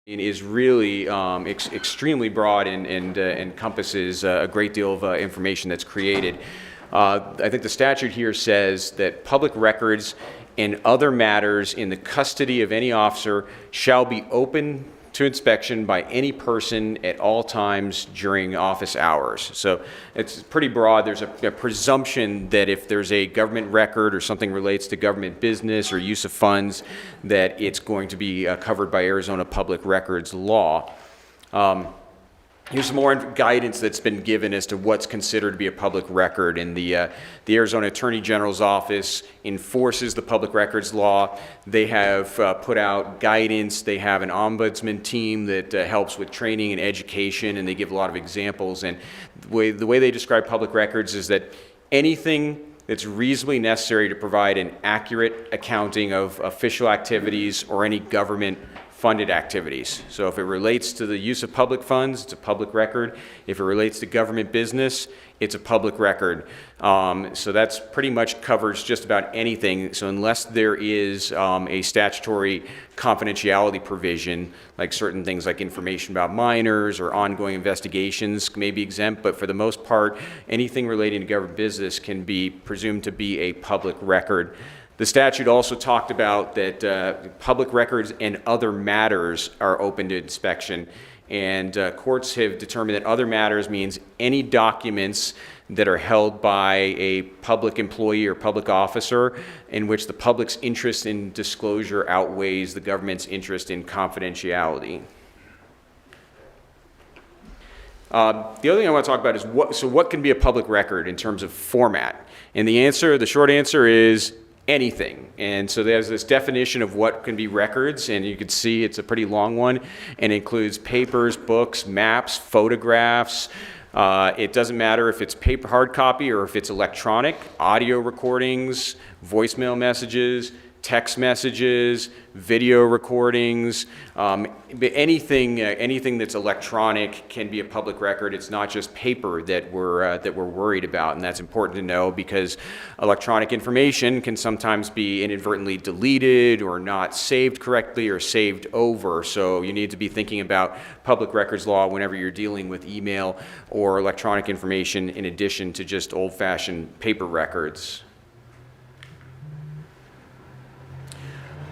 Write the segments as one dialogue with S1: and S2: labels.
S1: is really extremely broad and encompasses a great deal of information that's created. I think the statute here says that public records and other matters in the custody of any officer shall be open to inspection by any person at all times during office hours. So it's pretty broad. There's a presumption that if there's a government record or something relates to government business or use of funds, that it's going to be covered by Arizona public records law. Here's some more guidance that's been given as to what's considered to be a public record. And the Arizona Attorney General's office enforces the public records law. They have put out guidance. They have an ombudsman team that helps with training and education, and they give a lot of examples. And the way they describe public records is that anything that's reasonably necessary to provide an accurate accounting of official activities or any government funded activities. So if it relates to the use of public funds, it's a public record. If it relates to government business, it's a public record. So that's pretty much covers just about anything. So unless there is a statutory confidentiality provision, like certain things like information about minors or ongoing investigations may be exempt, but for the most part, anything relating to government business can be presumed to be a public record. The statute also talked about that public records and other matters are open to inspection, and courts have determined that other matters means any documents that are held by a public employee or public officer in which the public's interest in disclosure outweighs the government's interest in confidentiality. The other thing I want to talk about is what can be a public record in terms of format? And the short answer is anything. And so there's this definition of what can be records, and you can see it's a pretty long one, and includes papers, books, maps, photographs. It doesn't matter if it's paper, hard copy, or if it's electronic, audio recordings, voicemail messages, text messages, video recordings, anything that's electronic can be a public record. It's not just paper that we're worried about, and that's important to know because electronic information can sometimes be inadvertently deleted or not saved correctly or saved over. So you need to be thinking about public records law whenever you're dealing with email or electronic information in addition to just old-fashioned paper records.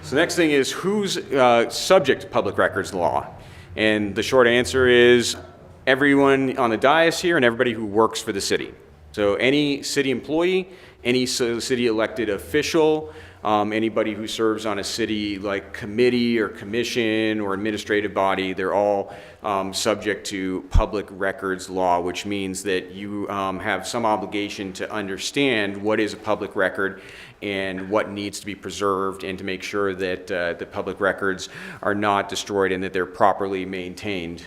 S1: So the next thing is who's subject to public records law? And the short answer is everyone on the dais here and everybody who works for the city. So any city employee, any city elected official, anybody who serves on a city like committee or commission or administrative body, they're all subject to public records law, which means that you have some obligation to understand what is a public record and what needs to be preserved, and to make sure that the public records are not destroyed and that they're properly maintained.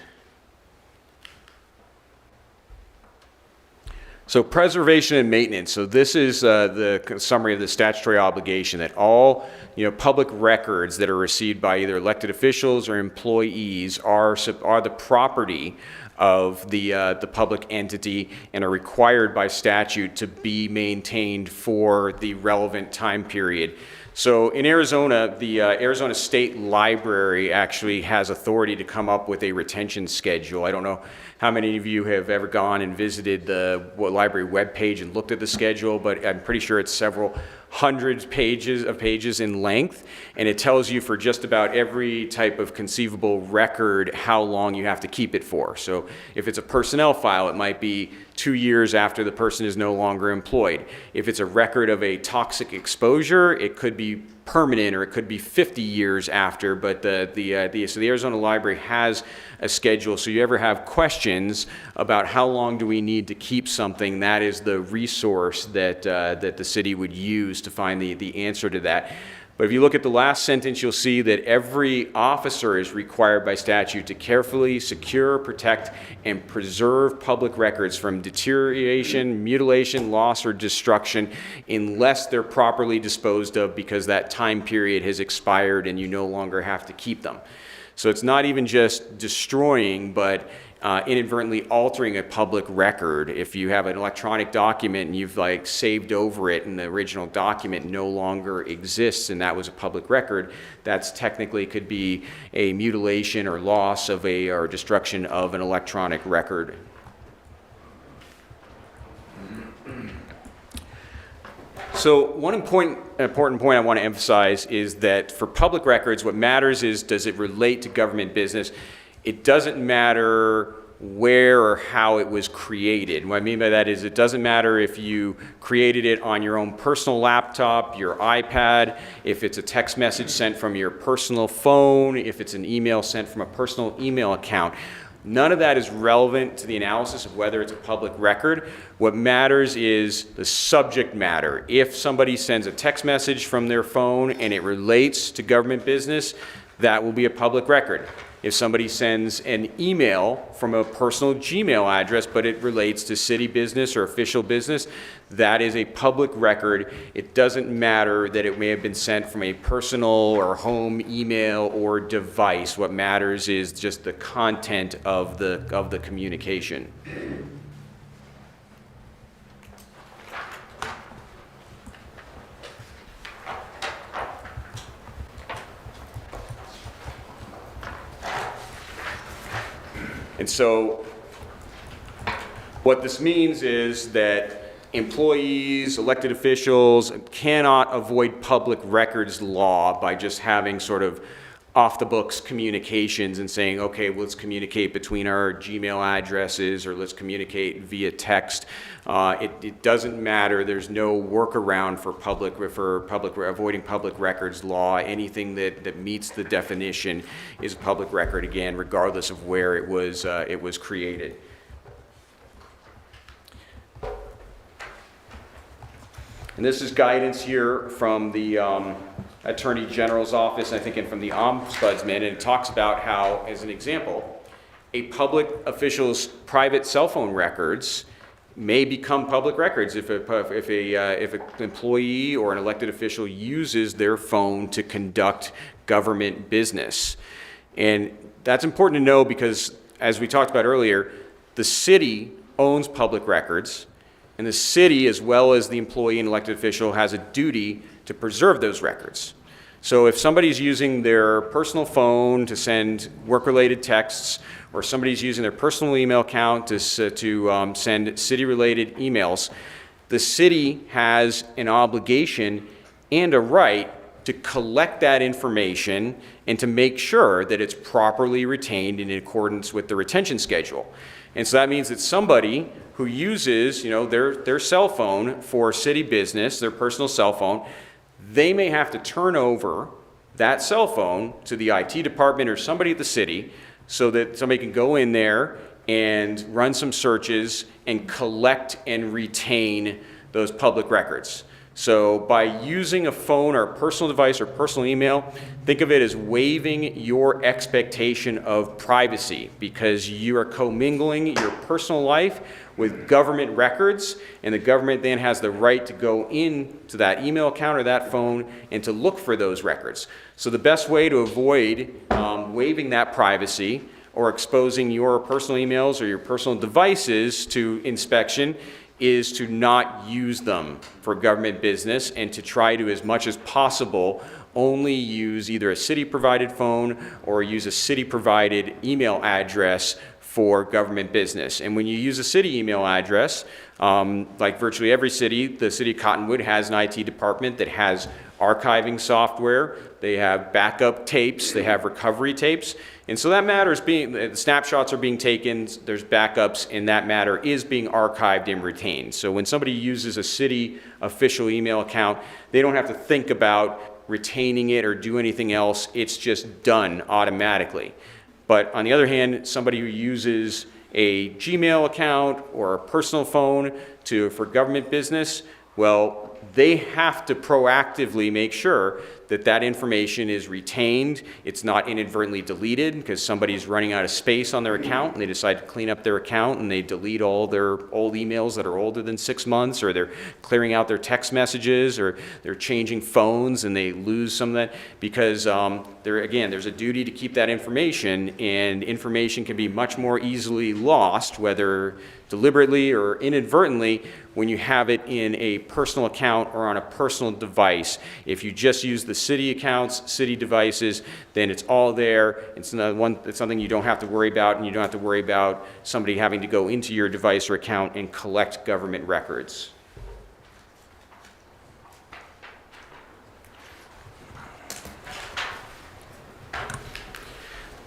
S1: So preservation and maintenance. So this is the summary of the statutory obligation that all public records that are received by either elected officials or employees are the property of the public entity and are required by statute to be maintained for the relevant time period. So in Arizona, the Arizona State Library actually has authority to come up with a retention schedule. I don't know how many of you have ever gone and visited the library webpage and looked at the schedule, but I'm pretty sure it's several hundreds of pages in length, and it tells you for just about every type of conceivable record how long you have to keep it for. So if it's a personnel file, it might be 2 years after the person is no longer employed. If it's a record of a toxic exposure, it could be permanent or it could be 50 years after, but so the Arizona Library has a schedule. So you ever have questions about how long do we need to keep something, that is the resource that the city would use to find the answer to that. But if you look at the last sentence, you'll see that every officer is required by statute to carefully secure, protect, and preserve public records from deterioration, mutilation, loss, or destruction unless they're properly disposed of because that time period has expired and you no longer have to keep them. So it's not even just destroying, but inadvertently altering a public record. If you have an electronic document and you've like saved over it and the original document no longer exists and that was a public record, that's technically could be a mutilation or loss of or destruction of an electronic record. So one important point I want to emphasize is that for public records, what matters is, does it relate to government business? It doesn't matter where or how it was created. What I mean by that is it doesn't matter if you created it on your own personal laptop, your iPad, if it's a text message sent from your personal phone, if it's an email sent from a personal email account. None of that is relevant to the analysis of whether it's a public record. What matters is the subject matter. If somebody sends a text message from their phone and it relates to government business, that will be a public record. If somebody sends an email from a personal Gmail address, but it relates to city business or official business, that is a public record. It doesn't matter that it may have been sent from a personal or home email or device. What matters is just the content of the communication. And so what this means is that employees, elected officials cannot avoid public records law by just having sort of off-the-books communications and saying, okay, let's communicate between our Gmail addresses or let's communicate via text. It doesn't matter. There's no workaround for avoiding public records law. Anything that meets the definition is a public record, again, regardless of where it was created. And this is guidance here from the Attorney General's office, I think, and from the Ombudsman, and it talks about how, as an example, a public official's private cell phone records may become public records if an employee or an elected official uses their phone to conduct government business. And that's important to know because, as we talked about earlier, the city owns public records, and the city, as well as the employee and elected official, has a duty to preserve those records. So if somebody's using their personal phone to send work-related texts, or somebody's using their personal email account to send city-related emails, the city has an obligation and a right to collect that information and to make sure that it's properly retained in accordance with the retention schedule. And so that means that somebody who uses, their cell phone for city business, their personal cell phone, they may have to turn over that cell phone to the IT department or somebody at the city so that somebody can go in there and run some searches and collect and retain those public records. So by using a phone or a personal device or personal email, think of it as waiving your expectation of privacy because you are commingling your personal life with government records, and the government then has the right to go into that email account or that phone and to look for those records. So the best way to avoid waiving that privacy or exposing your personal emails or your personal devices to inspection is to not use them for government business and to try to, as much as possible, only use either a city-provided phone or use a city-provided email address for government business. And when you use a city email address, like virtually every city, the city of Cottonwood has an IT department that has archiving software, they have backup tapes, they have recovery tapes, and so that matter is the snapshots are being taken, there's backups, and that matter is being archived and retained. So when somebody uses a city official email account, they don't have to think about retaining it or do anything else, it's just done automatically. But on the other hand, somebody who uses a Gmail account or a personal phone for government business, well, they have to proactively make sure that that information is retained. It's not inadvertently deleted because somebody's running out of space on their account and they decide to clean up their account and they delete all their old emails that are older than 6 months, or they're clearing out their text messages, or they're changing phones and they lose some of that, because there's a duty to keep that information, and information can be much more easily lost, whether deliberately or inadvertently, when you have it in a personal account or on a personal device. If you just use the city accounts, city devices, then it's all there. It's something you don't have to worry about, and you don't have to worry about somebody having to go into your device or account and collect government records.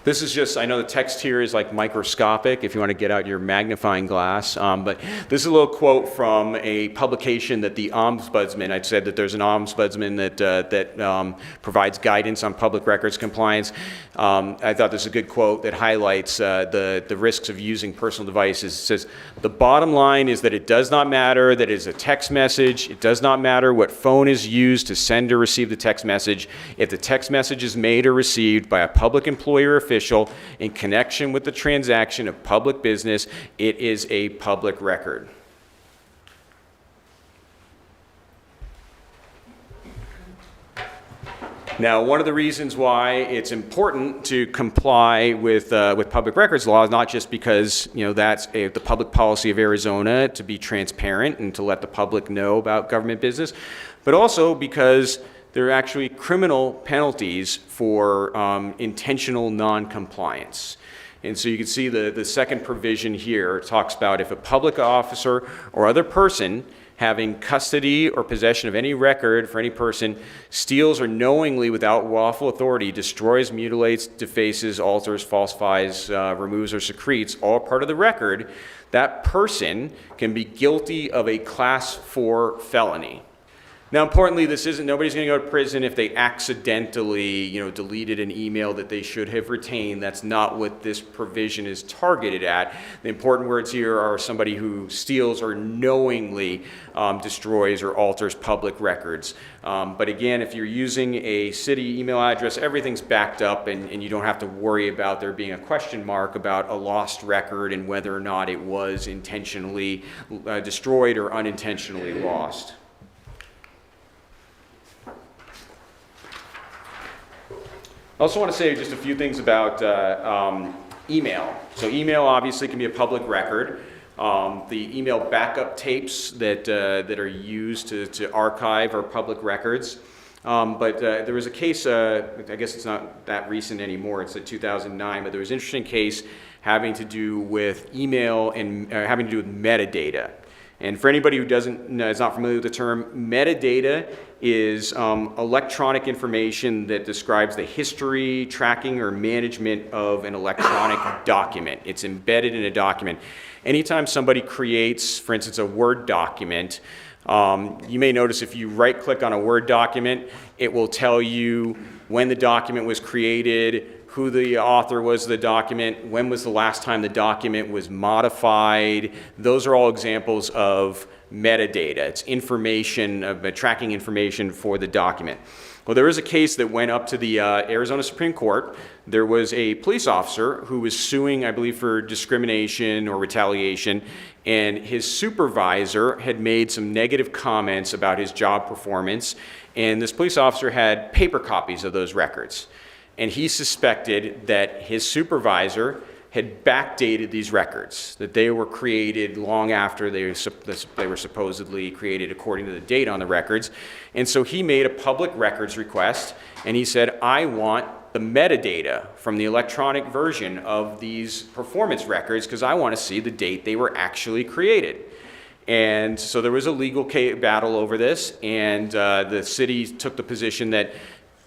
S1: This is just, I know the text here is like microscopic if you want to get out your magnifying glass, but this is a little quote from a publication that the Ombudsman, I'd said that there's an Ombudsman that provides guidance on public records compliance. I thought this is a good quote that highlights the risks of using personal devices. It says, "The bottom line is that it does not matter that it is a text message. It does not matter what phone is used to send or receive the text message. If the text message is made or received by a public employee or official in connection with the transaction of public business, it is a public record." Now, one of the reasons why it's important to comply with public records law is not just because that's the public policy of Arizona, to be transparent and to let the public know about government business, but also because there are actually criminal penalties for intentional non-compliance. And so you can see the second provision here talks about if a public officer or other person having custody or possession of any record for any person steals or knowingly without lawful authority destroys, mutilates, defaces, alters, falsifies, removes, or secretes all part of the record, that person can be guilty of a Class 4 felony. Now, importantly, nobody's going to go to prison if they accidentally, deleted an email that they should have retained. That's not what this provision is targeted at. The important words here are somebody who steals or knowingly destroys or alters public records. But again, if you're using a city email address, everything's backed up, and you don't have to worry about there being a question mark about a lost record and whether or not it was intentionally destroyed or unintentionally lost. I also want to say just a few things about email. So email obviously can be a public record. The email backup tapes that are used to archive are public records. But there was a case, I guess it's not that recent anymore, it's 2009, but there was an interesting case having to do with email and having to do with metadata. And for anybody who is not familiar with the term, metadata is electronic information that describes the history, tracking, or management of an electronic document. It's embedded in a document. Anytime somebody creates, for instance, a Word document, you may notice if you right-click on a Word document, it will tell you when the document was created, who the author was of the document, when was the last time the document was modified. Those are all examples of metadata. It's information, tracking information for the document. Well, there was a case that went up to the Arizona Supreme Court. There was a police officer who was suing, I believe, for discrimination or retaliation, and his supervisor had made some negative comments about his job performance, and this police officer had paper copies of those records. And he suspected that his supervisor had backdated these records, that they were created long after they were supposedly created according to the date on the records. And so he made a public records request, and he said, I want the metadata from the electronic version of these performance records because I want to see the date they were actually created. And so there was a legal battle over this, and the city took the position that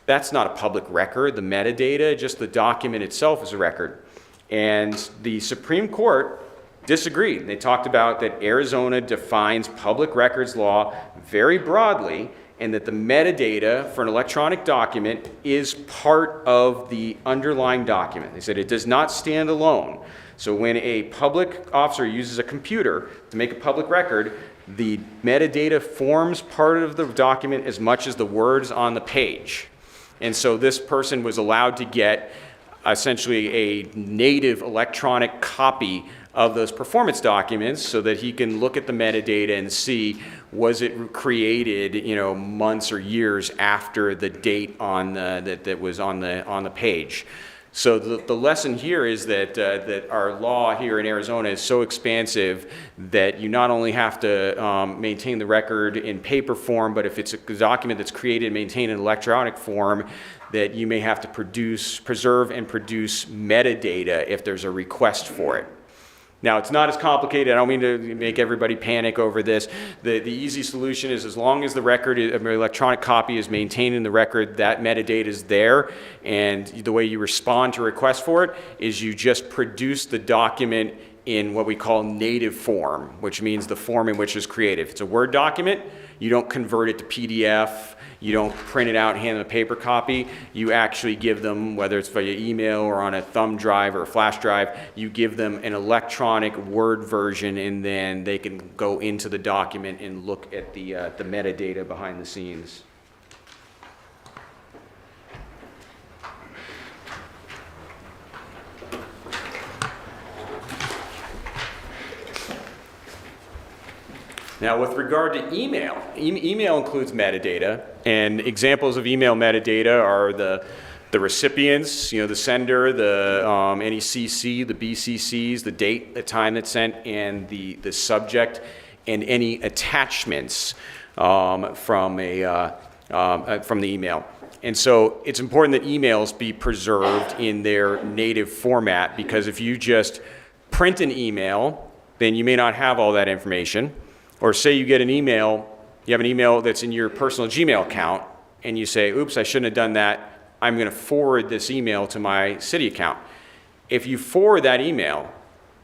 S1: that's not a public record, the metadata, just the document itself is a record. And the Supreme Court disagreed. They talked about that Arizona defines public records law very broadly, and that the metadata for an electronic document is part of the underlying document. They said it does not stand alone. So when a public officer uses a computer to make a public record, the metadata forms part of the document as much as the words on the page. And so this person was allowed to get essentially a native electronic copy of those performance documents so that he can look at the metadata and see, was it created, months or years after the date on that was on the page. So the lesson here is that our law here in Arizona is so expansive that you not only have to maintain the record in paper form, but if it's a document that's created and maintained in electronic form, that you may have to preserve and produce metadata if there's a request for it. Now, it's not as complicated. I don't mean to make everybody panic over this. The easy solution is, as long as the record, an electronic copy is maintained in the record, that metadata is there, and the way you respond to requests for it is you just produce the document in what we call native form, which means the form in which it's created. If it's a Word document, you don't convert it to PDF, you don't print it out and hand them a paper copy. You actually give them, whether it's via email or on a thumb drive or a flash drive, you give them an electronic Word version, and then they can go into the document and look at the metadata behind the scenes. Now, with regard to email, email includes metadata, and examples of email metadata are the recipients, the sender, any CC, the BCCs, the date, the time that's sent, and the subject, and any attachments from the email. And so it's important that emails be preserved in their native format, because if you just print an email, then you may not have all that information. Or say you get an email, you have an email that's in your personal Gmail account, and you say, oops, I shouldn't have done that. I'm going to forward this email to my city account. If you forward that email,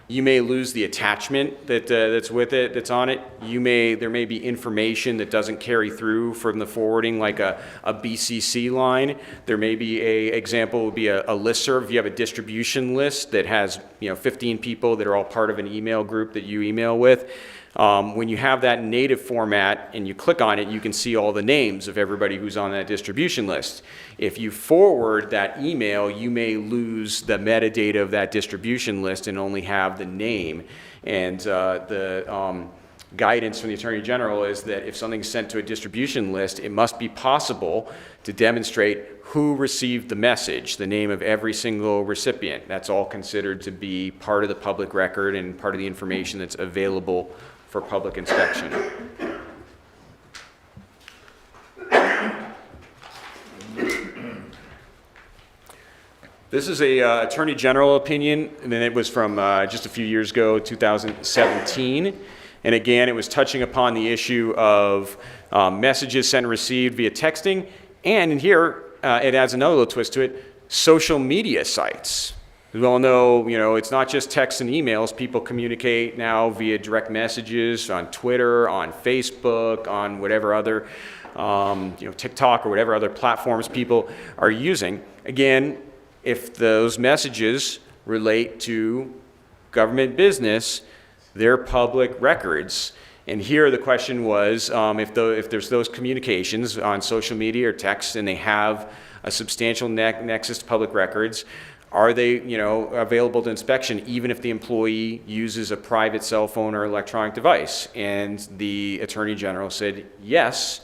S1: you may lose the attachment that's with it, that's on it. There may be information that doesn't carry through from the forwarding, like a BCC line. There may be example would be a listserv. If you have a distribution list that has 15 people that are all part of an email group that you email with, when you have that native format and you click on it, you can see all the names of everybody who's on that distribution list. If you forward that email, you may lose the metadata of that distribution list and only have the name. And the guidance from the Attorney General is that if something's sent to a distribution list, it must be possible to demonstrate who received the message, the name of every single recipient. That's all considered to be part of the public record and part of the information that's available for public inspection. This is a Attorney General opinion, and then it was from just a few years ago, 2017. And again, it was touching upon the issue of messages sent and received via texting, and in here, it adds another little twist to it, social media sites. We all know, it's not just texts and emails. People communicate now via direct messages on Twitter, on Facebook, on whatever other, TikTok or whatever other platforms people are using. Again, if those messages relate to government business, they're public records. And here the question was, if there's those communications on social media or text and they have a substantial nexus to public records, are they, available to inspection even if the employee uses a private cell phone or electronic device? And the Attorney General said yes.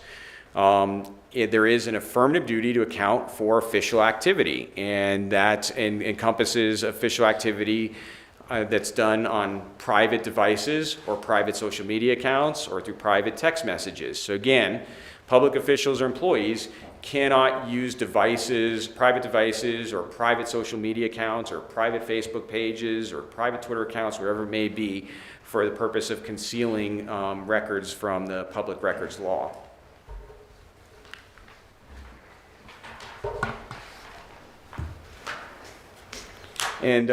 S1: There is an affirmative duty to account for official activity, and that encompasses official activity that's done on private devices or private social media accounts or through private text messages. So again, public officials or employees cannot use private devices or private social media accounts or private Facebook pages or private Twitter accounts, wherever it may be, for the purpose of concealing records from the public records law. And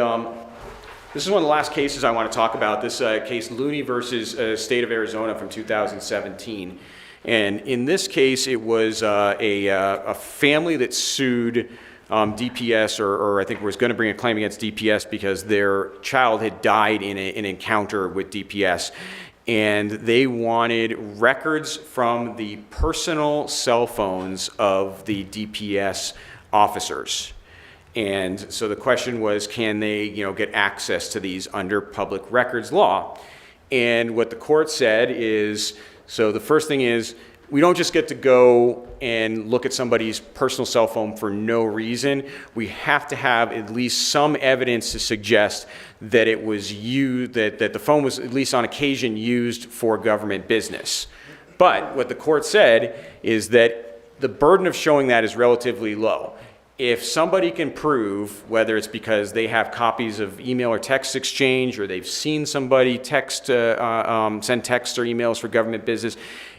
S1: this is one of the last cases I want to talk about, this case Looney versus State of Arizona from 2017. And in this case, it was a family that sued DPS, or I think was going to bring a claim against DPS because their child had died in an encounter with DPS. and they wanted records from the personal cell phones of the DPS officers. And so the question was, can they, get access to these under public records law? And what the court said is, so the first thing is, we don't just get to go and look at somebody's personal cell phone for no reason. We have to have at least some evidence to suggest that it was used, that the phone was at least on occasion used for government business. But what the court said is that the burden of showing that is relatively low. If somebody can prove, whether it's because they have copies of email or text exchange, or they've seen somebody send texts or emails for government business,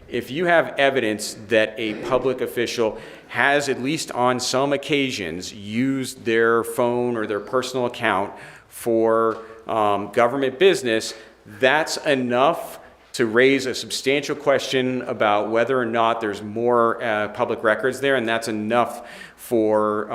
S1: if you have evidence that a public official has, at least on some occasions, used their phone or their personal account for government business, that's enough to raise a substantial question about whether or not there's more public records there, and that's enough for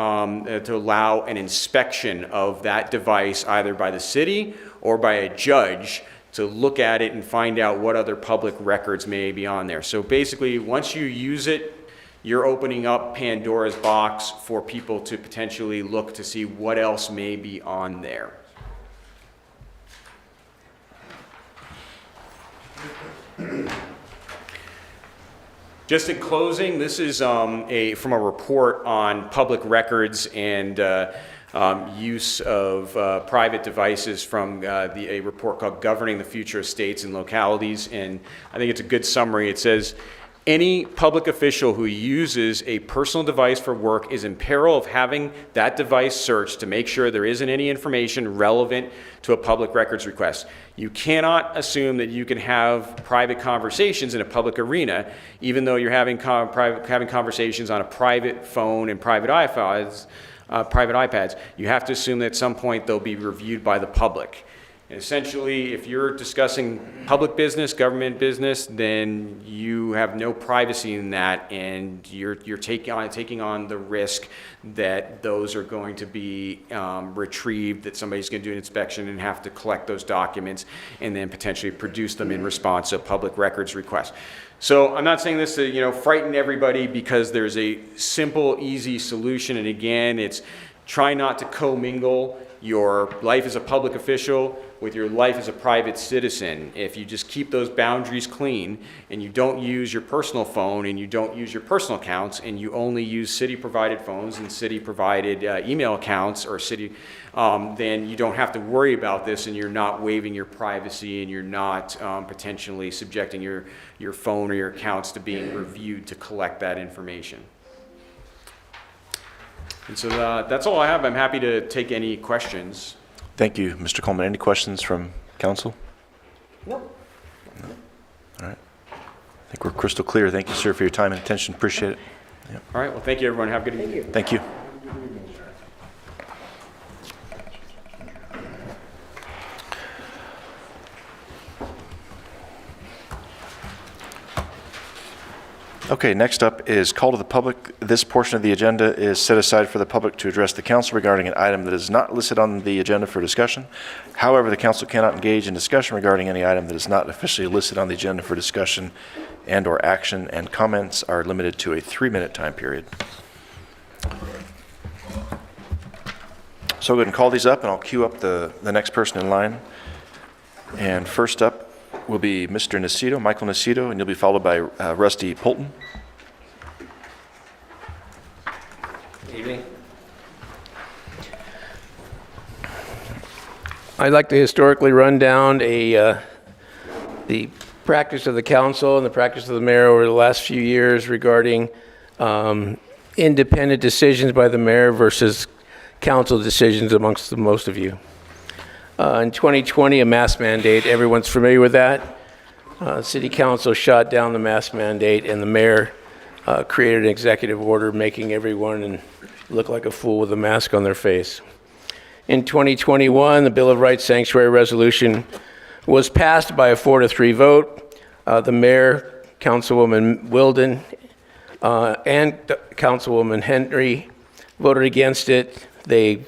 S1: to allow an inspection of that device either by the city or by a judge to look at it and find out what other public records may be on there. So basically, once you use it, you're opening up Pandora's box for people to potentially look to see what else may be on there. Just in closing, this is from a report on public records and use of private devices from a report called Governing the Future of States and Localities. And I think it's a good summary. It says, any public official who uses a personal device for work is in peril of having that device searched to make sure there isn't any information relevant to a public records request. You cannot assume that you can have private conversations in a public arena, even though you're having conversations on a private phone and private iPads. You have to assume that at some point they'll be reviewed by the public. And essentially, if you're discussing public business, government business, then you have no privacy in that, and you're taking on the risk that those are going to be retrieved, that somebody's going to do an inspection and have to collect those documents and then potentially produce them in response to a public records request. So I'm not saying this to frighten everybody, because there's a simple, easy solution. And again, it's try not to commingle your life as a public official with your life as a private citizen. If you just keep those boundaries clean and you don't use your personal phone and you don't use your personal accounts and you only use city-provided phones and city-provided email accounts or city, then you don't have to worry about this, and you're not waiving your privacy, and you're not potentially subjecting your phone or your accounts to being reviewed to collect that information. And so that's all I have. I'm happy to take any questions.
S2: Thank you, Mr. Coleman. Any questions from council?
S3: Nope.
S2: No. All right. I think we're crystal clear. Thank you, sir, for your time and attention. Appreciate it. Yep.
S1: All right. Well, thank you, everyone. Have a good evening.
S2: Thank you. Okay, next up is call to the public. This portion of the agenda is set aside for the public to address the council regarding an item that is not listed on the agenda for discussion. However, the council cannot engage in discussion regarding any item that is not officially listed on the agenda for discussion and or action, and comments are limited to a 3-minute time period. So go ahead and call these up, and I'll queue up the next person in line. And first up will be Mr. Nacito, Michael Nacito, and you'll be followed by Rusty Polton.
S3: Good evening. I'd like to historically run down the practice of the council and the practice of the mayor over the last few years regarding independent decisions by the mayor versus council decisions amongst the most of you. In 2020, a mask mandate, everyone's familiar with that. City council shot down the mask mandate, and the mayor created an executive order making everyone look like a fool with a mask on their face. In 2021, the Bill of Rights Sanctuary Resolution was passed by a 4-3 vote. The mayor, Councilwoman Wilden, and Councilwoman Henry voted against it. They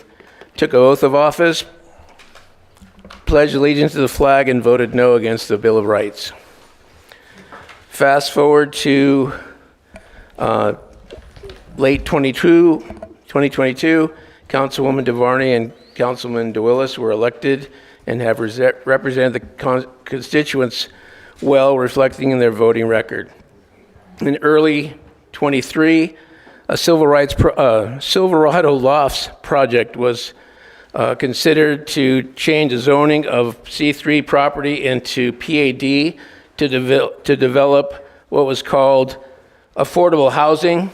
S3: took an oath of office, pledged allegiance to the flag and voted no against the Bill of Rights. Fast forward to late 2022, Councilwoman DeVarney and Councilman DeWillis were elected and have represented the constituents well, reflecting in their voting record. In early 23, a Silverado Lofts project was considered to change the zoning of C3 property into PAD to develop what was called affordable housing.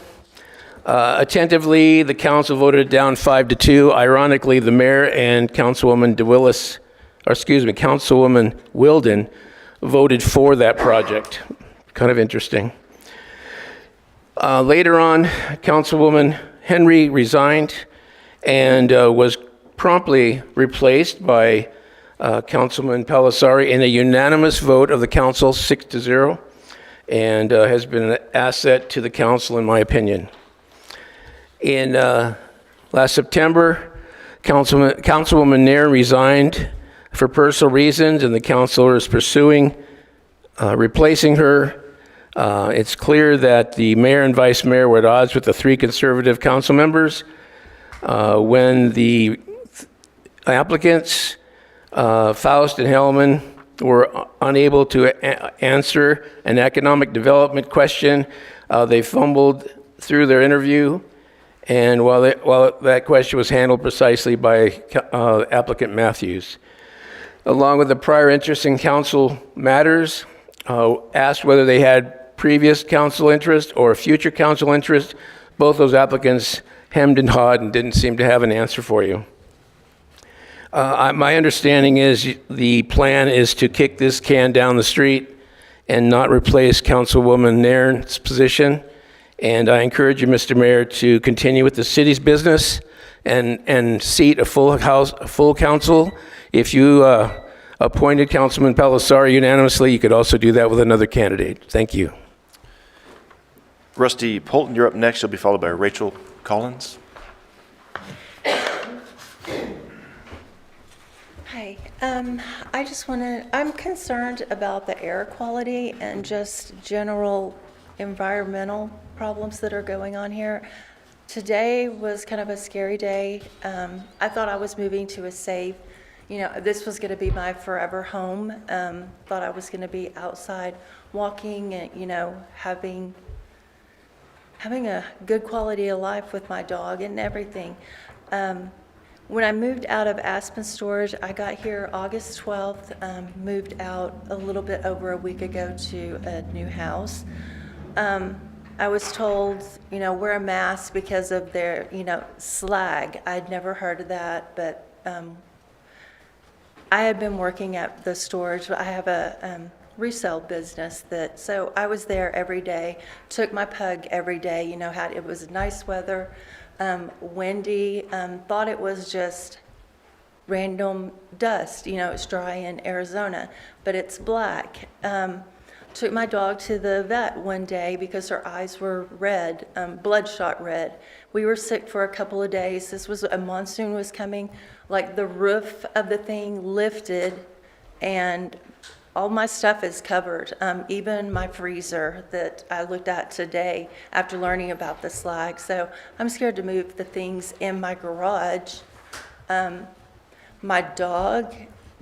S3: Attentively, the council voted it down 5-2. Ironically, the mayor and Councilwoman Councilwoman Wilden voted for that project. Kind of interesting. Later on, Councilwoman Henry resigned and was promptly replaced by Councilman Pelissari in a unanimous vote of the council, 6-0, and has been an asset to the council, in my opinion. In last September, Councilwoman Nairn resigned for personal reasons, and the council is pursuing replacing her. It's clear that the mayor and vice mayor were at odds with the 3 conservative council members. When the applicants, Faust and Hellman, were unable to answer an economic development question, they fumbled through their interview. And while that question was handled precisely by applicant Matthews, along with the prior interest in council matters, asked whether they had previous council interest or future council interest, both those applicants hemmed and hawed and didn't seem to have an answer for you. My understanding is the plan is to kick this can down the street and not replace Councilwoman Nairn's position. And I encourage you, Mr. Mayor, to continue with the city's business and seat a full council. If you appointed Councilman Pelissari unanimously, you could also do that with another candidate. Thank you.
S2: Rusty Polton, you're up next. You'll be followed by Rachel Collins.
S4: Hi, I just want to, I'm concerned about the air quality and just general environmental problems that are going on here. Today was kind of a scary day. I thought I was moving to a safe, this was going to be my forever home. Thought I was going to be outside walking and, having a good quality of life with my dog and everything. When I moved out of Aspen Storage, I got here August 12th, moved out a little bit over a week ago to a new house. I was told, wear a mask because of their, slag. I'd never heard of that, but I had been working at the storage. I have a resale business so I was there every day, took my pug every day, it was nice weather, windy, thought it was just random dust, it's dry in Arizona, but it's black. Took my dog to the vet one day because her eyes were red, bloodshot red. We were sick for a couple of days. A monsoon was coming, like the roof of the thing lifted and all my stuff is covered, even my freezer that I looked at today after learning about the slag. So I'm scared to move the things in my garage. My dog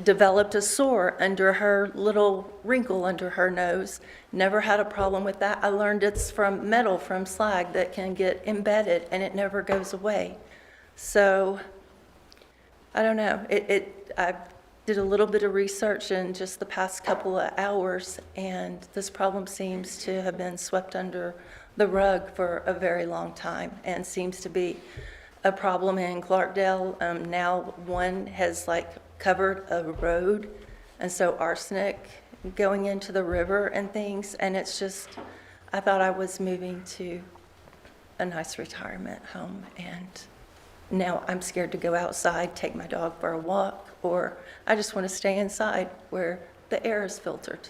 S4: developed a sore under her little wrinkle under her nose. Never had a problem with that. I learned it's from metal, from slag that can get embedded and it never goes away. So I don't know. I did a little bit of research in just the past couple of hours, and this problem seems to have been swept under the rug for a very long time and seems to be a problem in Clarkdale. Now one has covered a road, and so arsenic going into the river and things, and it's just, I thought I was moving to a nice retirement home, and now I'm scared to go outside, take my dog for a walk, or I just want to stay inside where the air is filtered.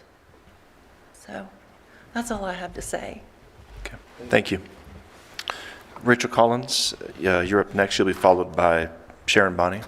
S4: So that's all I have to say.
S2: Okay. Thank you. Rachel Collins, you're up next. You'll be followed by Sharon Bonney.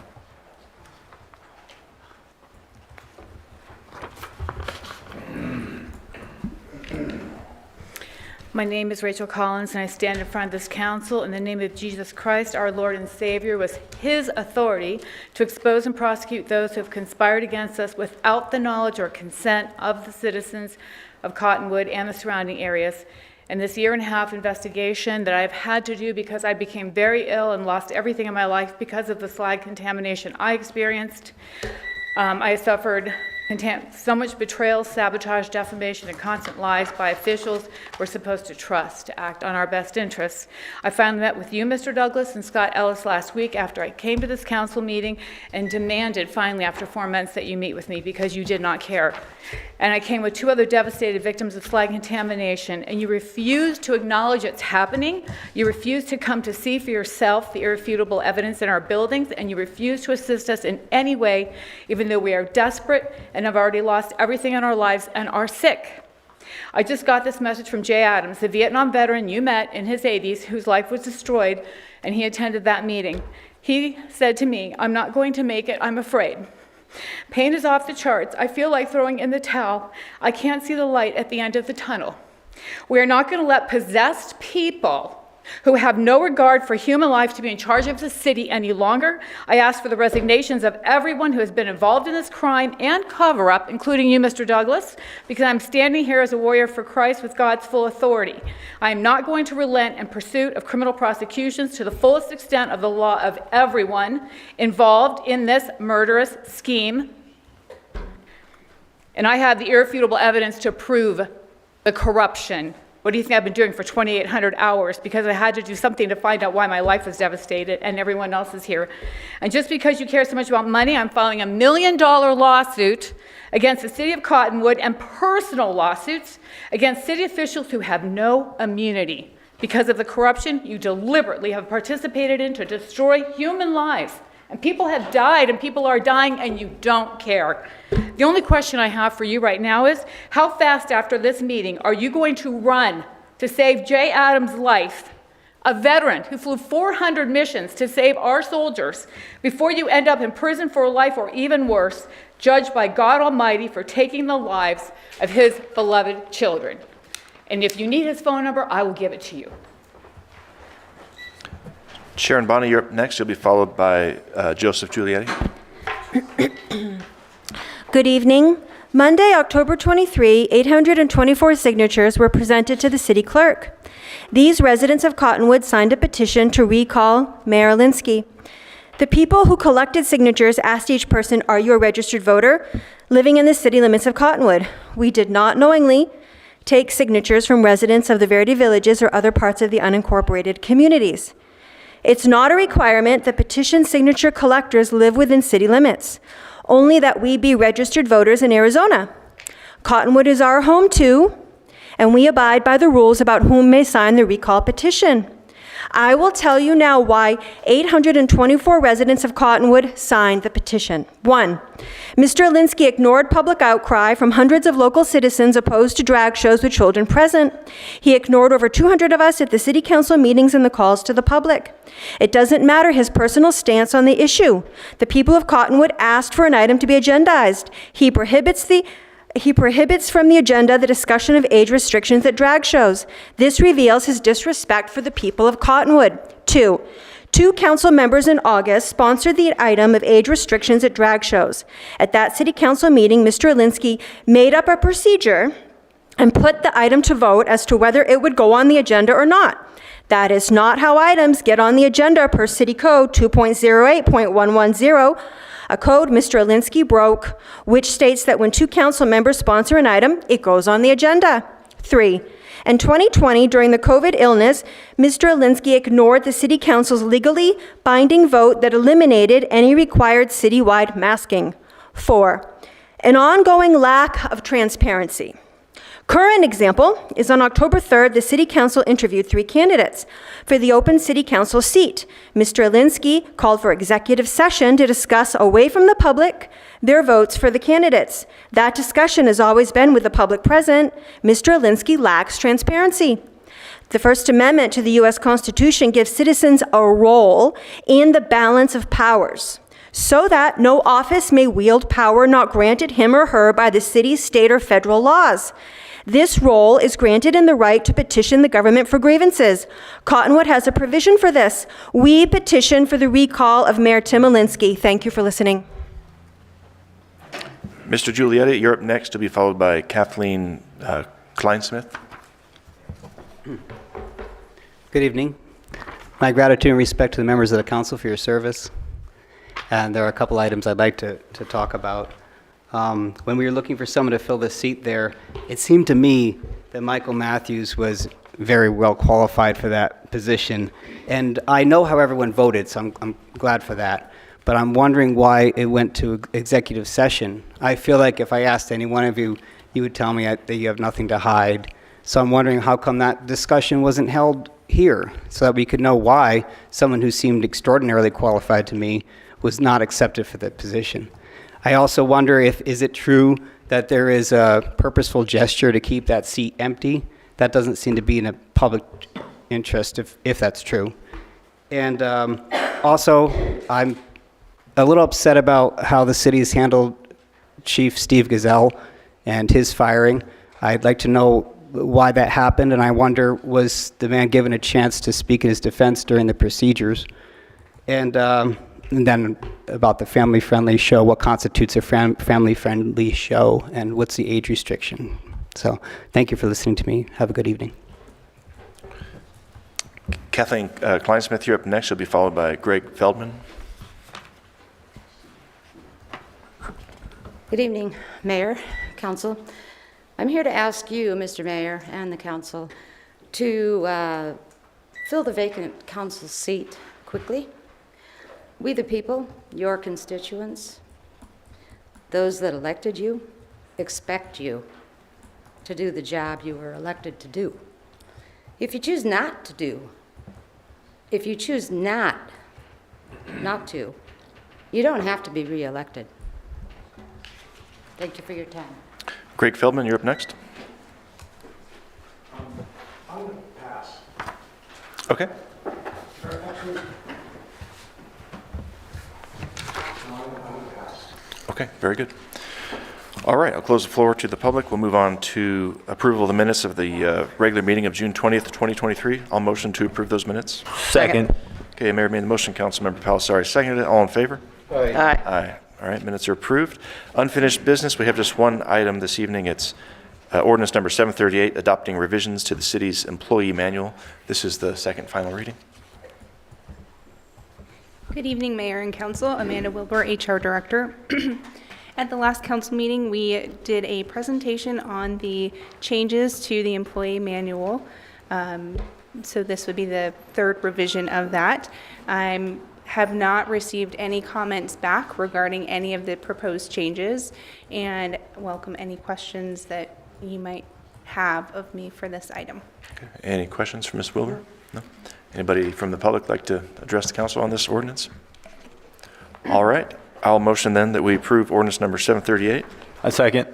S5: My name is Rachel Collins, and I stand in front of this council in the name of Jesus Christ, our Lord and Savior, with his authority to expose and prosecute those who have conspired against us without the knowledge or consent of the citizens of Cottonwood and the surrounding areas. And this year-and-a-half investigation that I've had to do because I became very ill and lost everything in my life because of the slag contamination I experienced. I suffered so much betrayal, sabotage, defamation, and constant lies by officials we're supposed to trust to act on our best interests. I finally met with you, Mr. Douglas, and Scott Ellis last week after I came to this council meeting and demanded finally after 4 months that you meet with me because you did not care. And I came with 2 other devastated victims of slag contamination, and you refused to acknowledge it's happening. You refused to come to see for yourself the irrefutable evidence in our buildings, and you refused to assist us in any way, even though we are desperate and have already lost everything in our lives and are sick. I just got this message from Jay Adams, the Vietnam veteran you met in his 80s, whose life was destroyed, and he attended that meeting. He said to me, "I'm not going to make it, I'm afraid. Pain is off the charts. I feel like throwing in the towel. I can't see the light at the end of the tunnel. We are not going to let possessed people who have no regard for human life to be in charge of the city any longer. I ask for the resignations of everyone who has been involved in this crime and cover-up, including you, Mr. Douglas, because I'm standing here as a warrior for Christ with God's full authority. I am not going to relent in pursuit of criminal prosecutions to the fullest extent of the law of everyone involved in this murderous scheme. And I have the irrefutable evidence to prove the corruption. What do you think I've been doing for 2,800 hours? Because I had to do something to find out why my life was devastated and everyone else is here. And just because you care so much about money, I'm filing $1 million lawsuit against the city of Cottonwood and personal lawsuits against city officials who have no immunity because of the corruption you deliberately have participated in to destroy human lives. And people have died and people are dying and you don't care. The only question I have for you right now is, how fast after this meeting are you going to run to save Jay Adams' life, a veteran who flew 400 missions to save our soldiers, before you end up in prison for life or even worse, judged by God Almighty for taking the lives of his beloved children? And if you need his phone number, I will give it to you.
S2: Sharon Bonney, you're up next. You'll be followed by Joseph Giulietti.
S6: Good evening. Monday, October 23, 824 signatures were presented to the city clerk. These residents of Cottonwood signed a petition to recall Mayor Alinsky. The people who collected signatures asked each person, "Are you a registered voter living in the city limits of Cottonwood?" We did not knowingly take signatures from residents of the Verity villages or other parts of the unincorporated communities. It's not a requirement that petition signature collectors live within city limits, only that we be registered voters in Arizona. Cottonwood is our home too, and we abide by the rules about whom may sign the recall petition. I will tell you now why 824 residents of Cottonwood signed the petition. 1, Mr. Alinsky ignored public outcry from hundreds of local citizens opposed to drag shows with children present. He ignored over 200 of us at the city council meetings and the calls to the public. It doesn't matter his personal stance on the issue. The people of Cottonwood asked for an item to be agendized. He prohibits from the agenda the discussion of age restrictions at drag shows. This reveals his disrespect for the people of Cottonwood. 2 council members in August sponsored the item of age restrictions at drag shows. At that city council meeting, Mr. Alinsky made up a procedure and put the item to vote as to whether it would go on the agenda or not. That is not how items get on the agenda per City Code 2.08.110, a code Mr. Alinsky broke, which states that when 2 council members sponsor an item, it goes on the agenda. 3, in 2020, during the COVID illness, Mr. Alinsky ignored the City Council's legally binding vote that eliminated any required citywide masking. 4, an ongoing lack of transparency. Current example is on October 3rd, the City Council interviewed 3 candidates for the open City Council seat. Mr. Alinsky called for executive session to discuss away from the public their votes for the candidates. That discussion has always been with the public present. Mr. Alinsky lacks transparency. The First Amendment to the U.S. Constitution gives citizens a role in the balance of powers, so that no office may wield power not granted him or her by the city, state, or federal laws. This role is granted in the right to petition the government for grievances. Cottonwood has a provision for this. We petition for the recall of Mayor Tim Alinsky. Thank you for listening.
S2: Mr. Giulietti, you're up next, to be followed by Kathleen Kleinsmith.
S7: Good evening. My gratitude and respect to the members of the council for your service. And there are a couple items I'd like to talk about. When we were looking for someone to fill the seat there, it seemed to me that Michael Matthews was very well qualified for that position. And I know how everyone voted, so I'm glad for that. But I'm wondering why it went to executive session. I feel like if I asked any one of you, you would tell me that you have nothing to hide. So I'm wondering how come that discussion wasn't held here, so that we could know why someone who seemed extraordinarily qualified to me was not accepted for the position. I also wonder is it true that there is a purposeful gesture to keep that seat empty? That doesn't seem to be in a public interest if that's true. And also, I'm a little upset about how the city has handled Chief Steve Gazelle and his firing. I'd like to know why that happened, and I wonder, was the man given a chance to speak in his defense during the procedures? And then about the family-friendly show, what constitutes a family-friendly show, and what's the age restriction? So thank you for listening to me. Have a good evening.
S2: Kathleen Kleinsmith, you're up next. You'll be followed by Greg Feldman.
S8: Good evening, Mayor, Council. I'm here to ask you, Mr. Mayor, and the Council to fill the vacant council seat quickly. We the people, your constituents, those that elected you, expect you to do the job you were elected to do. If you choose not to do, if you choose not to, you don't have to be re-elected. Thank you for your time.
S2: Greg Feldman, you're up next.
S9: I'm going to pass.
S2: Okay. Okay, very good. All right, I'll close the floor to the public. We'll move on to approval of the minutes of the regular meeting of June 20th, 2023. I'll motion to approve those minutes.
S3: Second.
S2: Okay, Mayor made the motion. Councilmember Palisari seconded it. All in favor?
S3: Aye.
S2: Aye. All right, minutes are approved. Unfinished business, we have just one item this evening. It's ordinance number 738, adopting revisions to the city's employee manual. This is the second final reading.
S10: Good evening, Mayor and Council. Amanda Wilbur, HR Director. At the last council meeting, we did a presentation on the changes to the employee manual. So this would be the third revision of that. I have not received any comments back regarding any of the proposed changes, and welcome any questions that you might have of me for this item.
S2: Okay. Any questions for Ms. Wilbur? No? Anybody from the public like to address the council on this ordinance? All right. I'll motion then that we approve ordinance number 738.
S3: A second.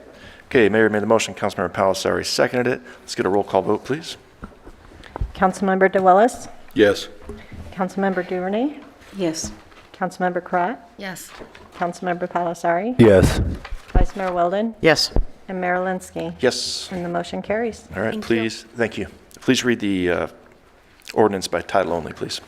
S2: Okay, Mayor made the motion. Councilmember Palisari seconded it. Let's get a roll call vote, please.
S11: Councilmember DeWillis?
S3: Yes.
S11: Councilmember Duvernay?
S8: Yes.
S11: Councilmember Crott?
S8: Yes.
S11: Councilmember Palisari?
S3: Yes.
S11: Vice Mayor Weldon?
S7: Yes.
S11: And Mayor Linsky?
S2: Yes.
S11: And the motion carries.
S2: All right,
S10: Thank
S2: please. Thank you. Please read the ordinance by title only, please.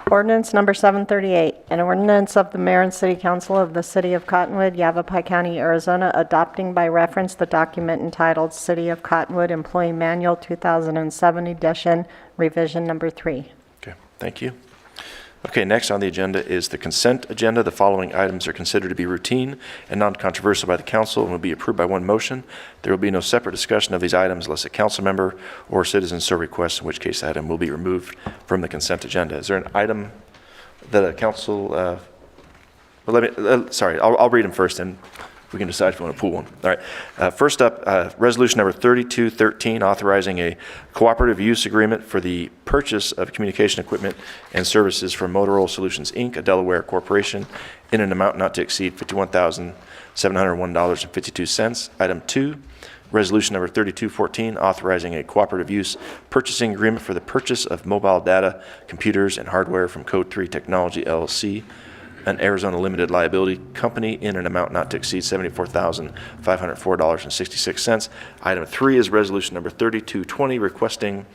S11: Ordinance number 738, an ordinance of the Mayor and City Council of the City of Cottonwood, Yavapai County, Arizona, adopting by reference the document entitled City of Cottonwood Employee Manual 2007 edition, revision number 3.
S2: Okay, thank you. Okay, next on the agenda is the consent agenda. The following items are considered to be routine and non-controversial by the council and will be approved by one motion. There will be no separate discussion of these items unless a council member or citizen so requests, in which case the item will be removed from the consent agenda. Is there an item that a council, I'll read them first and we can decide if we want to pull one. All right. First up, resolution number 3213, authorizing a cooperative use agreement for the purchase of communication equipment and services from Motorola Solutions, Inc., a Delaware corporation, in an amount not to exceed $51,701.52. Item 2, resolution number 3214, authorizing a cooperative use purchasing agreement for the purchase of mobile data, computers, and hardware from Code 3 Technology, LLC, an Arizona limited liability company in an amount not to exceed $74,504.66. Item 3 is resolution number 3220, requesting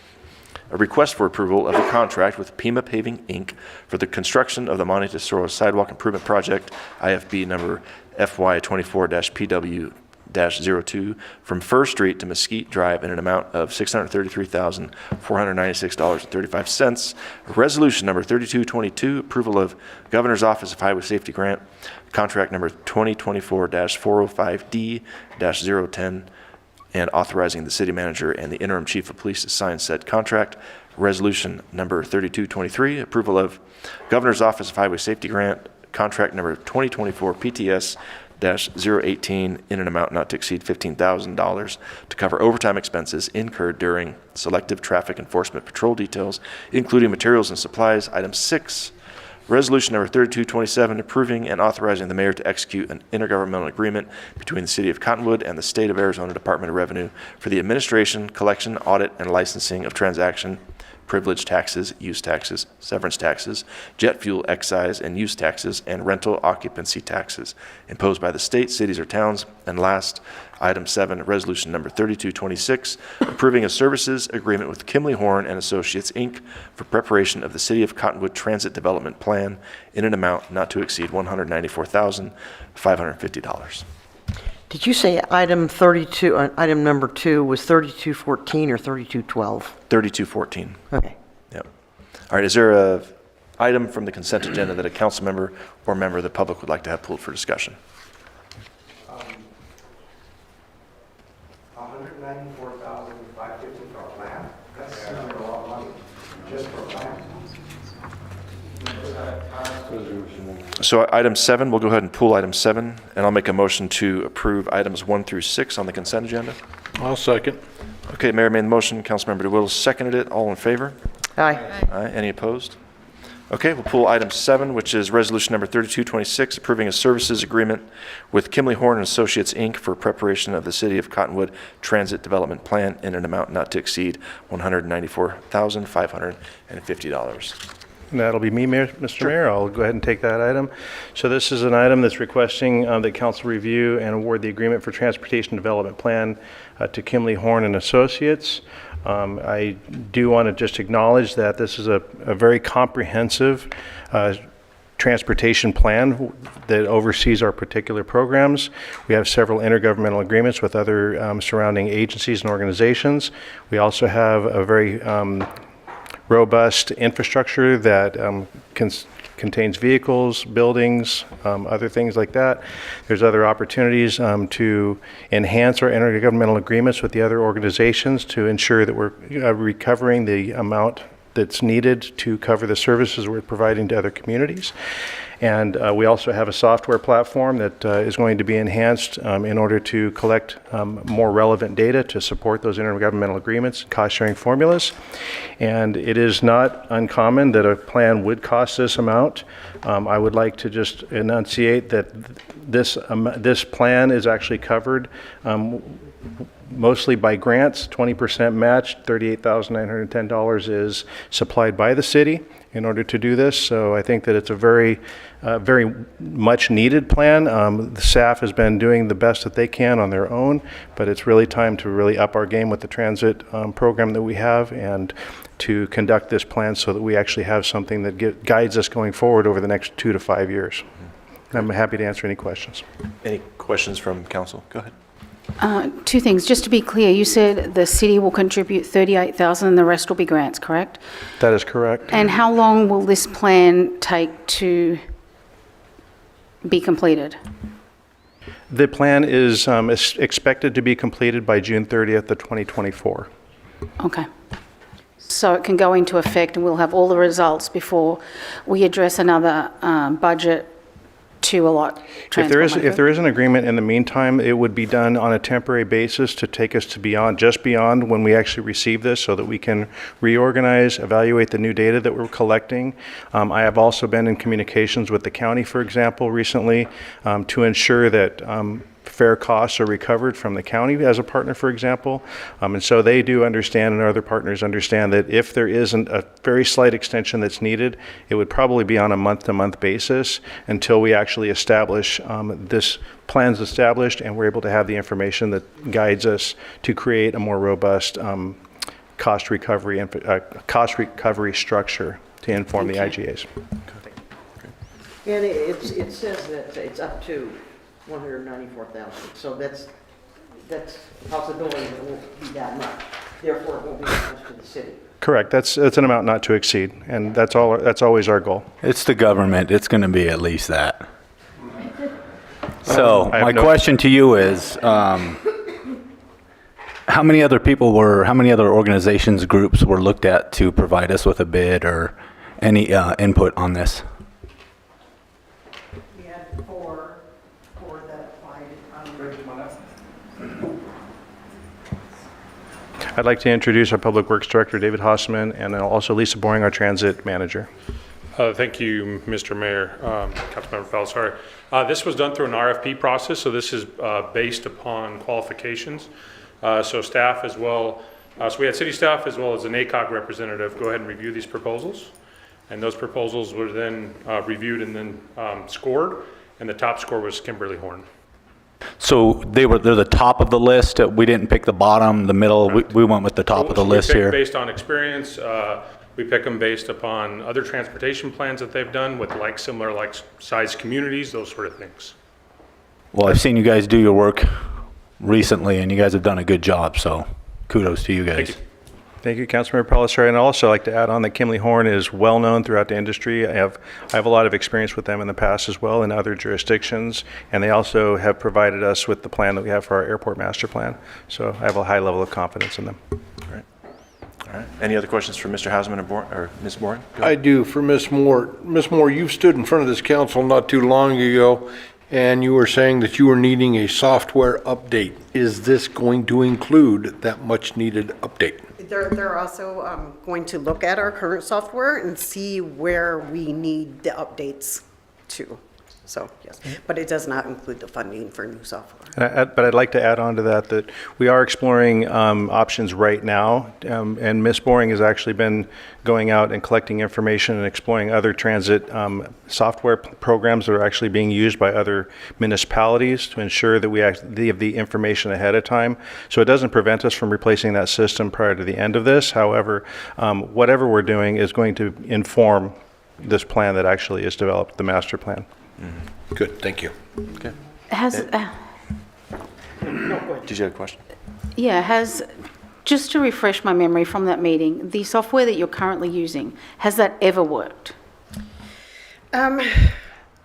S2: a request for approval of a contract with Pima Paving, Inc. for the construction of the Monte Tesoro Sidewalk Improvement Project, IFB number FY24-PW-02, from First Street to Mesquite Drive in an amount of $633,496.35. Resolution number 3222, approval of Governor's Office of Highway Safety Grant, contract number 2024-405D-010, and authorizing the city manager and the interim chief of police to sign said contract. Resolution number 3223, approval of Governor's Office of Highway Safety Grant, contract number 2024 PTS-018 in an amount not to exceed $15,000 to cover overtime expenses incurred during selective traffic enforcement patrol details, including materials and supplies. Item 6, resolution number 3227, approving and authorizing the mayor to execute an intergovernmental agreement between the City of Cottonwood and the State of Arizona Department of Revenue for the administration, collection, audit, and licensing of transaction privilege taxes, use taxes, severance taxes, jet fuel excise and use taxes, and rental occupancy taxes imposed by the state, cities, or towns. And last, item 7, resolution number 3226, approving a services agreement with Kimley Horn and Associates, Inc. for preparation of the City of Cottonwood Transit Development Plan in an amount not to exceed $194,550.
S12: Did you say item 32, item number 2 was 3214 or 3212?
S2: 3214.
S12: Okay.
S2: Yep. All right, is there a item from the consent agenda that a council member or member of the public would like to have pulled for discussion?
S9: $194,550 for land. That seems like a lot of money just for land.
S2: So item 7, we'll go ahead and pull item 7, and I'll make a motion to approve items 1 through 6 on the consent agenda.
S3: I'll second.
S2: Okay, Mayor made the motion, Councilmember DeWitt seconded it. All in favor?
S12: Aye.
S2: Aye. Any opposed? Okay, we'll pull item 7, which is resolution number 3226, approving a services agreement with Kimley Horn and Associates, Inc. for preparation of the City of Cottonwood Transit Development Plan in an amount not to exceed $194,550.
S13: And that'll be me, Mr. Mayor. I'll go ahead and take that item. So this is an item that's requesting that council review and award the agreement for transportation development plan to Kimley Horn and Associates. I do want to just acknowledge that this is a very comprehensive transportation plan that oversees our particular programs. We have several intergovernmental agreements with other surrounding agencies and organizations. We also have a very robust infrastructure that contains vehicles, buildings, other things like that. There's other opportunities to enhance our intergovernmental agreements with the other organizations to ensure that we're recovering the amount that's needed to cover the services we're providing to other communities. And we also have a software platform that is going to be enhanced in order to collect more relevant data to support those intergovernmental agreements, cost-sharing formulas. And it is not uncommon that a plan would cost this amount. I would like to just enunciate that this plan is actually covered mostly by grants. 20% matched, $38,910 is supplied by the city in order to do this. So I think that it's a very much needed plan. The staff has been doing the best that they can on their own, but it's really time to really up our game with the transit program that we have and to conduct this plan so that we actually have something that guides us going forward over the next 2 to 5 years. I'm happy to answer any questions.
S2: Any questions from council? Go ahead.
S8: Two things. Just to be clear, you said the city will contribute $38,000 and the rest will be grants, correct?
S13: That is correct.
S8: And how long will this plan take to be completed?
S13: The plan is expected to be completed by June 30th of 2024.
S8: Okay. So it can go into effect and we'll have all the results before we address another budget to allot transport money.
S13: If there is an agreement in the meantime, it would be done on a temporary basis to take us to just beyond when we actually receive this so that we can reorganize, evaluate the new data that we're collecting. I have also been in communications with the county, for example, recently to ensure that fair costs are recovered from the county as a partner, for example. And so they do understand, and our other partners understand, that if there isn't a very slight extension that's needed, it would probably be on a month-to-month basis until we actually establish this plan's established and we're able to have the information that guides us to create a more robust cost recovery structure to inform the IGAs.
S12: And it says that it's up to 194,000, so that's a possibility that it won't be that much. Therefore, it won't be that much to the city.
S13: Correct. That's an amount not to exceed, and that's always our goal.
S14: It's the government. It's going to be at least that. So my question to you is, how many other organizations, groups were looked at to provide us with a bid or any input on this?
S12: We had four that applied.
S13: I'd like to introduce our Public Works Director, David Hausman, and also Lisa Boring, our Transit Manager.
S15: Thank you, Mr. Mayor, Councilmember Fell, sorry. This was done through an RFP process, so this is based upon qualifications. So staff as well, so we had city staff as well as an ACOG representative go ahead and review these proposals. And those proposals were then reviewed and then scored, and the top score was Kimberly Horn.
S14: So they're the top of the list. We didn't pick the bottom, the middle. We went with the top of the list here.
S15: Based on experience, we pick them based upon other transportation plans that they've done with similar size communities, those sort of things.
S14: Well, I've seen you guys do your work recently, and you guys have done a good job. So kudos to you guys.
S15: Thank you.
S13: Thank you, Councilmember Pellicer. And I'd also like to add on that Kimberly Horn is well known throughout the industry. I have a lot of experience with them in the past as well in other jurisdictions, and they also have provided us with the plan that we have for our airport master plan. So I have a high level of confidence in them.
S2: All right. Any other questions for Mr. Hausman or Ms. Boren?
S16: I do, for Ms. Moore. Ms. Moore, you've stood in front of this council not too long ago, and you were saying that you were needing a software update. Is this going to include that much needed update?
S17: They're also going to look at our current software and see where we need the updates to. So, yes, but it does not include the funding for new software.
S13: But I'd like to add on to that we are exploring options right now, and Ms. Boring has actually been going out and collecting information and exploring other transit software programs that are actually being used by other municipalities to ensure that we have the information ahead of time. So it doesn't prevent us from replacing that system prior to the end of this. However, whatever we're doing is going to inform this plan that actually is developed, the master plan.
S16: Mm-hmm. Good, thank you.
S2: Okay. Did you have a question?
S18: Yeah, just to refresh my memory from that meeting, the software that you're currently using, has that ever worked?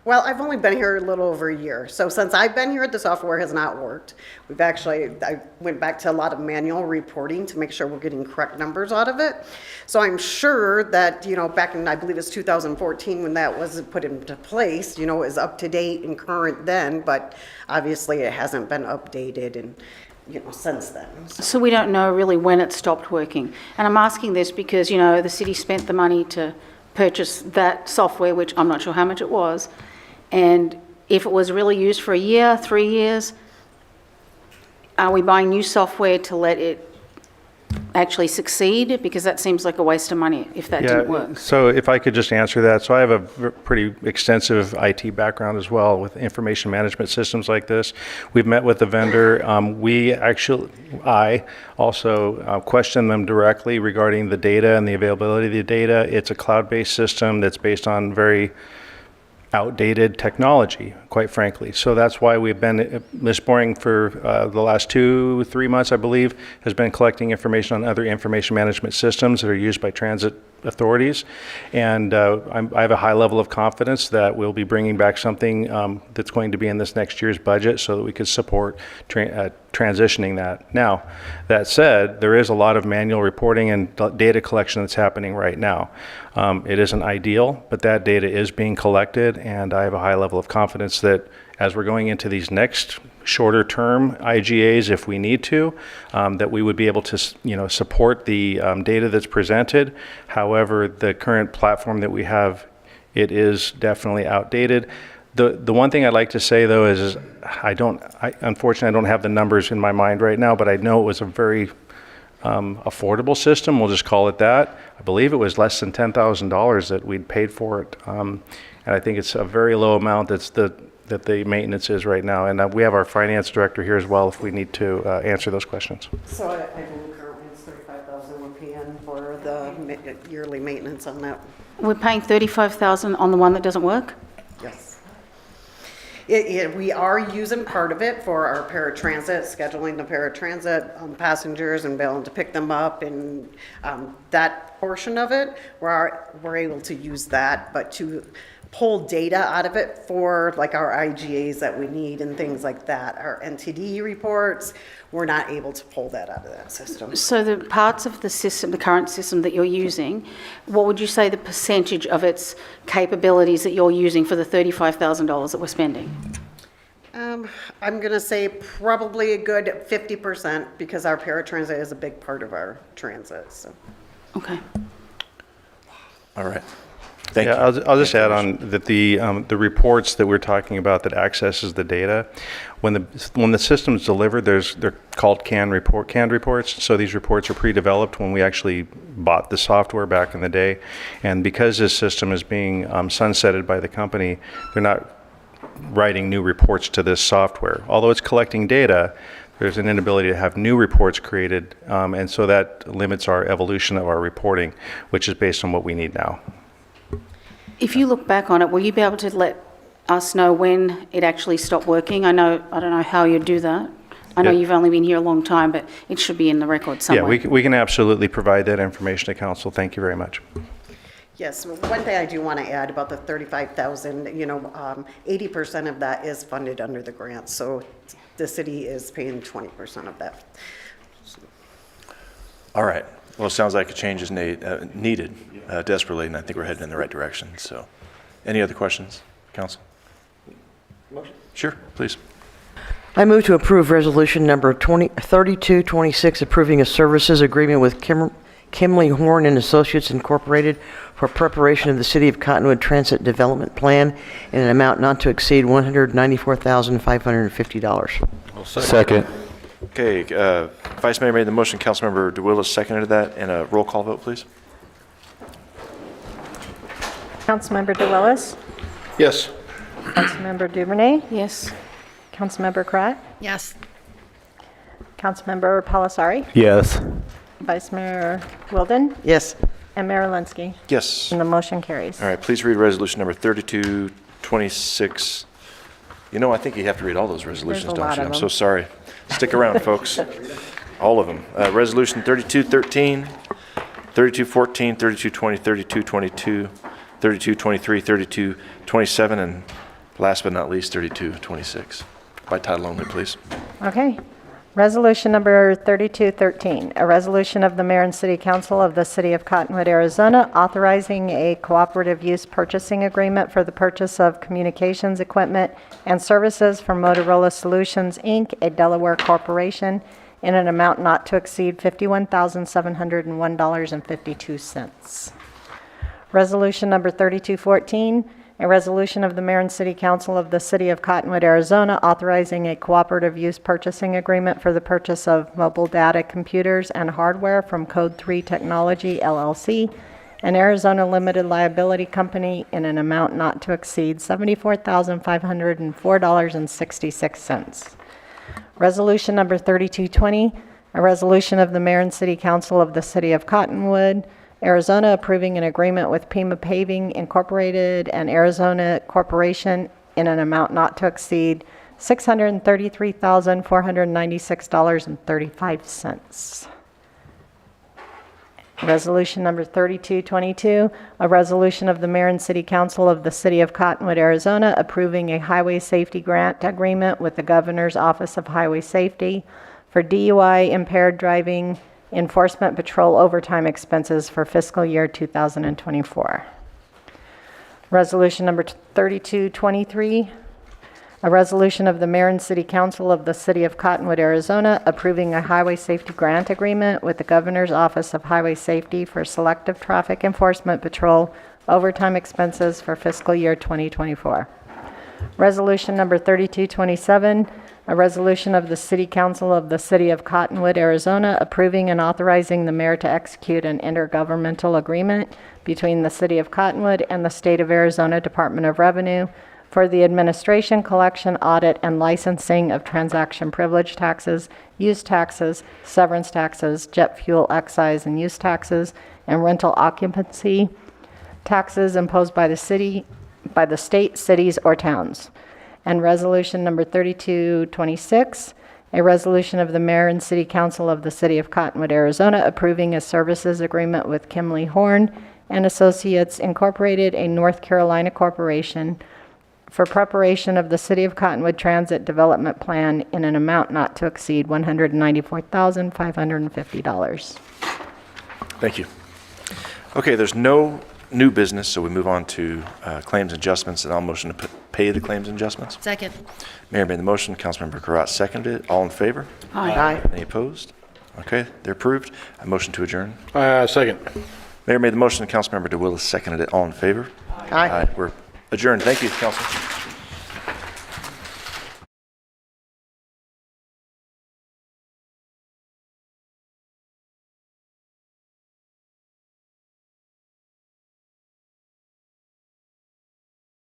S17: Well, I've only been here a little over a year. So since I've been here, the software has not worked. I went back to a lot of manual reporting to make sure we're getting correct numbers out of it. So I'm sure that, back in, I believe it's 2014 when that was put into place, it was up to date and current then, but obviously it hasn't been updated and, since then.
S18: So we don't know really when it stopped working. And I'm asking this because, the city spent the money to purchase that software, which I'm not sure how much it was. And if it was really used for a year, 3 years, are we buying new software to let it actually succeed? Because that seems like a waste of money if that didn't work.
S13: So if I could just answer that. So I have a pretty extensive IT background as well with information management systems like this. We've met with the vendor. I also questioned them directly regarding the data and the availability of the data. It's a cloud-based system that's based on very outdated technology, quite frankly. So that's why we've been, Ms. Boring for the last 2-3 months, I believe, has been collecting information on other information management systems that are used by transit authorities. And I have a high level of confidence that we'll be bringing back something that's going to be in this next year's budget so that we could support transitioning that. Now, that said, there is a lot of manual reporting and data collection that's happening right now. It isn't ideal, but that data is being collected, and I have a high level of confidence that as we're going into these next shorter term IGAs, if we need to, that we would be able to support the data that's presented. However, the current platform that we have, it is definitely outdated. The one thing I'd like to say, though, is unfortunately, I don't have the numbers in my mind right now, but I know it was a very affordable system, we'll just call it that. I believe it was less than $10,000 that we'd paid for it. And I think it's a very low amount that the maintenance is right now. And we have our finance director here as well if we need to answer those questions.
S17: So I believe currently it's $35,000 we're paying for the yearly maintenance on that.
S18: We're paying $35,000 on the one that doesn't work?
S17: Yes. We are using part of it for our paratransit, scheduling the paratransit passengers and being able to pick them up, and that portion of it, we're able to use that, but to pull data out of it for like our IGAs that we need and things like that, our NTD reports, we're not able to pull that out of that system.
S18: So the parts of the system, the current system that you're using, what would you say the percentage of its capabilities that you're using for the $35,000 that we're spending?
S17: I'm going to say probably a good 50% because our paratransit is a big part of our transit. So.
S18: Okay.
S2: All right. Thank
S13: you. I'll just add on that the reports that we're talking about that accesses the data, when the system's delivered, they're called canned reports. So these reports are pre-developed when we actually bought the software back in the day, and because this system is being sunsetted by the company, they're not writing new reports to this software. Although it's collecting data, there's an inability to have new reports created, and so that limits our evolution of our reporting, which is based on what we need now.
S18: If you look back on it, will you be able to let us know when it actually stopped working? I don't know how you do that. I know you've only been here a long time, but it should be in the record somewhere.
S13: Yeah, we can absolutely provide that information to council. Thank you very much.
S17: Yes, one thing I do want to add about the $35,000, 80% of that is funded under the grant, so the city is paying 20% of that.
S2: All right. Well, it sounds like a change is needed desperately, and I think we're heading in the right direction. So, any other questions, council?
S12: Motion?
S2: Sure, please.
S12: I move to approve resolution number 3226, approving a services agreement with Kimley Horn and Associates Incorporated for preparation of the City of Cottonwood Transit Development Plan in an amount not to exceed $194,550.
S14: Second.
S2: Okay, Vice Mayor made the motion, Councilmember DeWillis seconded that, and a roll call vote, please.
S11: Councilmember DeWillis?
S16: Yes.
S11: Councilmember Duvernay?
S18: Yes.
S11: Councilmember Kratt?
S5: Yes.
S11: Councilmember Palasari?
S14: Yes.
S11: Vice Mayor Wilden?
S12: Yes.
S11: And Mayor Linsky?
S2: Yes.
S11: And the motion carries.
S2: All right, please read resolution number 3226. I think you have to read all those resolutions, don't you? I'm so sorry. Stick around, folks. All of them. Resolution 3213, 3214, 3220, 3222, 3223, 3227, and last but not least, 3226. By title only, please.
S11: Okay. Resolution number 3213, a resolution of the Mayor and City Council of the City of Cottonwood, Arizona, authorizing a cooperative use purchasing agreement for the purchase of communications equipment and services from Motorola Solutions, Inc., a Delaware corporation, in an amount not to exceed $51,701.52. Resolution number 3214, a resolution of the Mayor and City Council of the City of Cottonwood, Arizona, authorizing a cooperative use purchasing agreement for the purchase of mobile data computers and hardware from Code 3 Technology, LLC, an Arizona limited liability company, in an amount not to exceed $74,504.66. Resolution number 3220, a resolution of the Mayor and City Council of the City of Cottonwood, Arizona, approving an agreement with Pima Paving Incorporated and Arizona Corporation in an amount not to exceed $633,496.35. Resolution number 3222, a resolution of the Mayor and City Council of the City of Cottonwood, Arizona, approving a highway safety grant agreement with the Governor's Office of Highway Safety for DUI, impaired driving, Enforcement Patrol overtime expenses for fiscal year 2024. Resolution number 3223, a resolution of the Mayor and City Council of the City of Cottonwood, Arizona, approving a highway safety grant agreement with the Governor's Office of Highway Safety for Selective Traffic Enforcement Patrol overtime expenses for fiscal year 2024. Resolution number 3227, a resolution of the City Council of the City of Cottonwood, Arizona, approving and authorizing the mayor to execute an intergovernmental agreement between the City of Cottonwood and the State of Arizona Department of Revenue for the administration, collection, audit, and licensing of transaction privilege taxes, use taxes, severance taxes, jet fuel excise and use taxes, and rental occupancy taxes imposed by the state, cities, or towns. And resolution number 3226, a resolution of the mayor and city council of the City of Cottonwood, Arizona, approving a services agreement with Kimley Horn and Associates Incorporated, a North Carolina corporation, for preparation of the City of Cottonwood Transit Development Plan in an amount not to exceed $194,550.
S2: Thank you. Okay, there's no new business, so we move on to claims and adjustments, and I'll motion to pay the claims and adjustments.
S8: Second.
S2: Mayor made the motion, Councilmember Karat seconded it. All in favor?
S8: Aye.
S2: Any opposed? Okay, they're approved. I motion to adjourn.
S16: Second.
S2: Mayor made the motion, Councilmember DeWillis seconded it. All in favor?
S12: Aye.
S2: We're adjourned. Thank you, council.